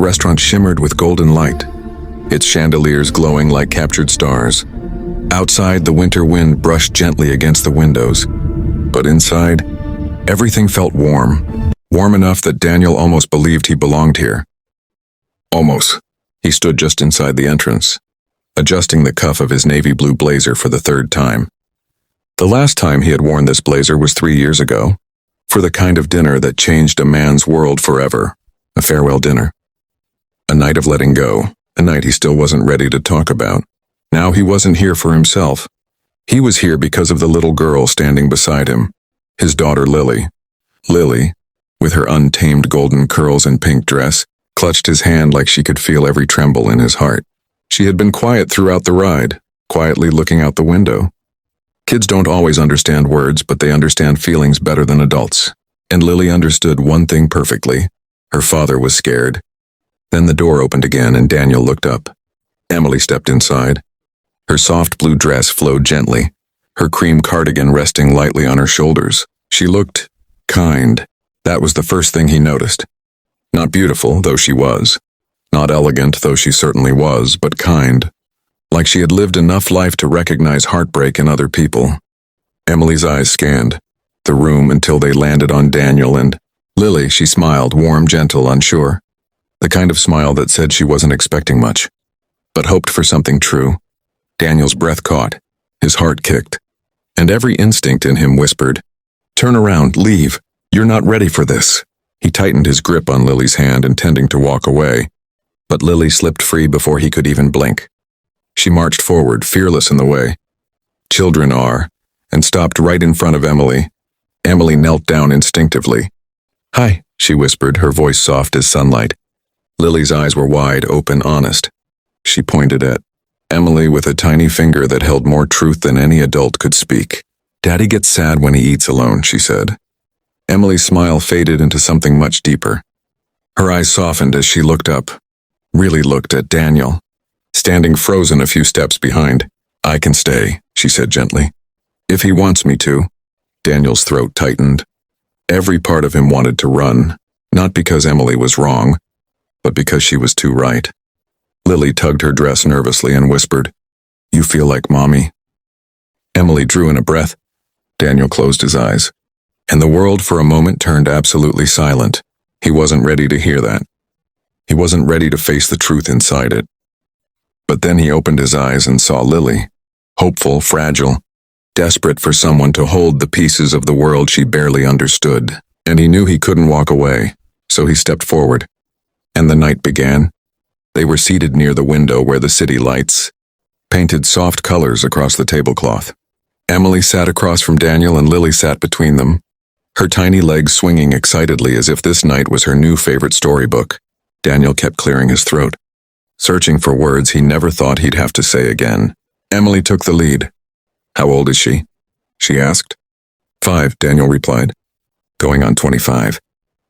The restaurant shimmered with golden light, its chandeliers glowing like captured stars. Outside, the winter wind brushed gently against the windows, but inside, everything felt warm. Warm enough that Daniel almost believed he belonged here. Almost. He stood just inside the entrance, adjusting the cuff of his navy blue blazer for the third time. The last time he had worn this blazer was 3 years ago, for the kind of dinner that changed a man's world forever, a farewell dinner. A night of letting go, a night he still wasn't ready to talk about. Now he wasn't here for himself. He was here because of the little girl standing beside him, his daughter Lily. Lily, with her untamed golden curls and pink dress, clutched his hand like she could feel every tremble in his heart. She had been quiet throughout the ride, quietly looking out the window. Kids don't always understand words, but they understand feelings better than adults. And Lily understood one thing perfectly. Her father was scared. Then the door opened again and Daniel looked up. Emily stepped inside. Her soft blue dress flowed gently, her cream cardigan resting lightly on her shoulders. She looked kind. That was the first thing he noticed. Not beautiful, though she was. Not elegant, though she certainly was, but kind. Like she had lived enough life to recognize heartbreak in other people. Emily's eyes scanned the room until they landed on Daniel and Lily. She smiled, warm, gentle, unsure. The kind of smile that said she wasn't expecting much, but hoped for something true. Daniel's breath caught, his heart kicked, and every instinct in him whispered, "Turn around, leave. You're not ready for this." He tightened his grip on Lily's hand, intending to walk away, but Lily slipped free before he could even blink. She marched forward, fearless in the way. Children are, and stopped right in front of Emily. Emily knelt down instinctively. "Hi," she whispered, her voice soft as sunlight. Lily's eyes were wide, open, honest. She pointed at Emily with a tiny finger that held more truth than any adult could speak. "Daddy gets sad when he eats alone," she said. Emily's smile faded into something much deeper. Her eyes softened as she looked up, really looked at Daniel, standing frozen a few steps behind. "I can stay," she said gently. "If he wants me to." Daniel's throat tightened. Every part of him wanted to run, not because Emily was wrong, but because she was too right. Lily tugged her dress nervously and whispered, "You feel like Mommy?" Emily drew in a breath. Daniel closed his eyes, and the world for a moment turned absolutely silent. He wasn't ready to hear that. He wasn't ready to face the truth inside it. But then he opened his eyes and saw Lily, hopeful, fragile, desperate for someone to hold the pieces of the world she barely understood. And he knew he couldn't walk away, so he stepped forward. And the night began. They were seated near the window where the city lights painted soft colors across the tablecloth. Emily sat across from Daniel and Lily sat between them, her tiny legs swinging excitedly as if this night was her new favorite storybook. Daniel kept clearing his throat, searching for words he never thought he'd have to say again. Emily took the lead. "How old is she?" she asked. 5, Daniel replied. "Going on 25.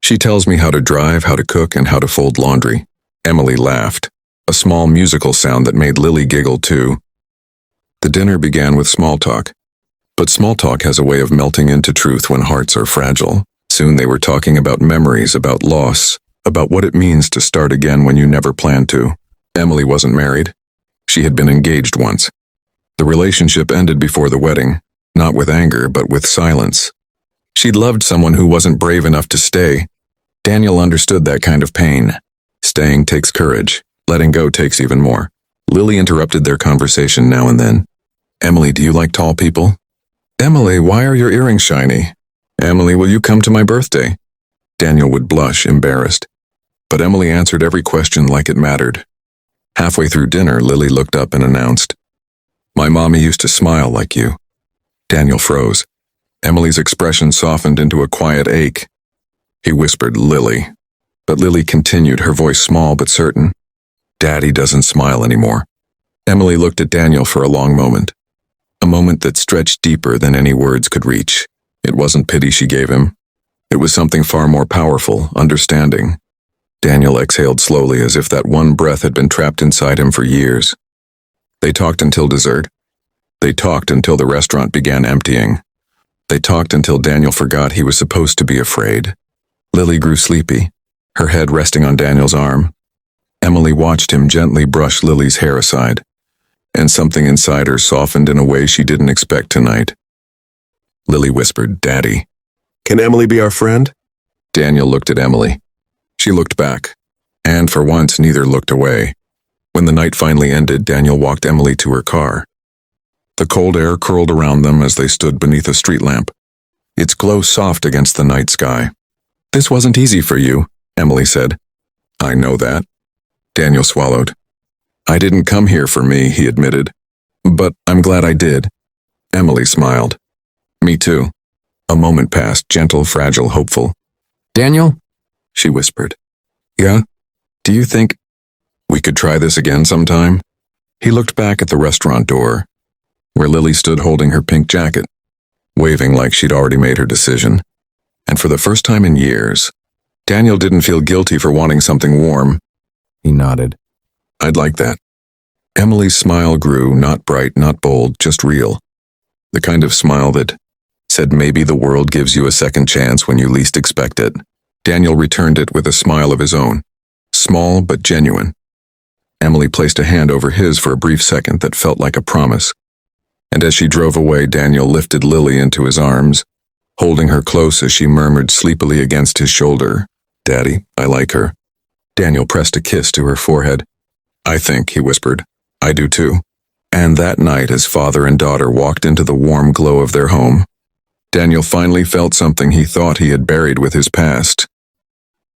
She tells me how to drive, how to cook, and how to fold laundry." Emily laughed, a small musical sound that made Lily giggle too. The dinner began with small talk. But small talk has a way of melting into truth when hearts are fragile. Soon they were talking about memories, about loss, about what it means to start again when you never planned to. Emily wasn't married. She had been engaged once. The relationship ended before the wedding, not with anger, but with silence. She'd loved someone who wasn't brave enough to stay. Daniel understood that kind of pain. Staying takes courage. Letting go takes even more. Lily interrupted their conversation now and then. "Emily, do you like tall people?" "Emily, why are your earrings shiny?" "Emily, will you come to my birthday?" Daniel would blush, embarrassed. But Emily answered every question like it mattered. Halfway through dinner, Lily looked up and announced, "My mommy used to smile like you." Daniel froze. Emily's expression softened into a quiet ache. He whispered, "Lily." But Lily continued, her voice small but certain. "Daddy doesn't smile anymore." Emily looked at Daniel for a long moment. A moment that stretched deeper than any words could reach. It wasn't pity she gave him. It was something far more powerful, understanding. Daniel exhaled slowly as if that one breath had been trapped inside him for years. They talked until dessert. They talked until the restaurant began emptying. They talked until Daniel forgot he was supposed to be afraid. Lily grew sleepy, her head resting on Daniel's arm. Emily watched him gently brush Lily's hair aside, and something inside her softened in a way she didn't expect tonight. Lily whispered, "Daddy." Can Emily be our friend? Daniel looked at Emily. She looked back, and for once neither looked away. When the night finally ended, Daniel walked Emily to her car. The cold air curled around them as they stood beneath a street lamp, its glow soft against the night sky. "This wasn't easy for you," Emily said. "I know that." Daniel swallowed. "I didn't come here for me," he admitted. "But I'm glad I did." Emily smiled. "Me too." A moment passed, gentle, fragile, hopeful. "Daniel?" she whispered. "Yeah? Do you think we could try this again sometime?" He looked back at the restaurant door, where Lily stood holding her pink jacket, waving like she'd already made her decision. And for the first time in years, Daniel didn't feel guilty for wanting something warm. He nodded. "I'd like that." Emily's smile grew, not bright, not bold, just real. The kind of smile that said maybe the world gives you a second chance when you least expect it. Daniel returned it with a smile of his own, small but genuine. Emily placed a hand over his for a brief second that felt like a promise. And as she drove away, Daniel lifted Lily into his arms, holding her close as she murmured sleepily against his shoulder, "Daddy, I like her." Daniel pressed a kiss to her forehead. "I think," he whispered, "I do too." And that night, as father and daughter walked into the warm glow of their home, Daniel finally felt something he thought he had buried with his past.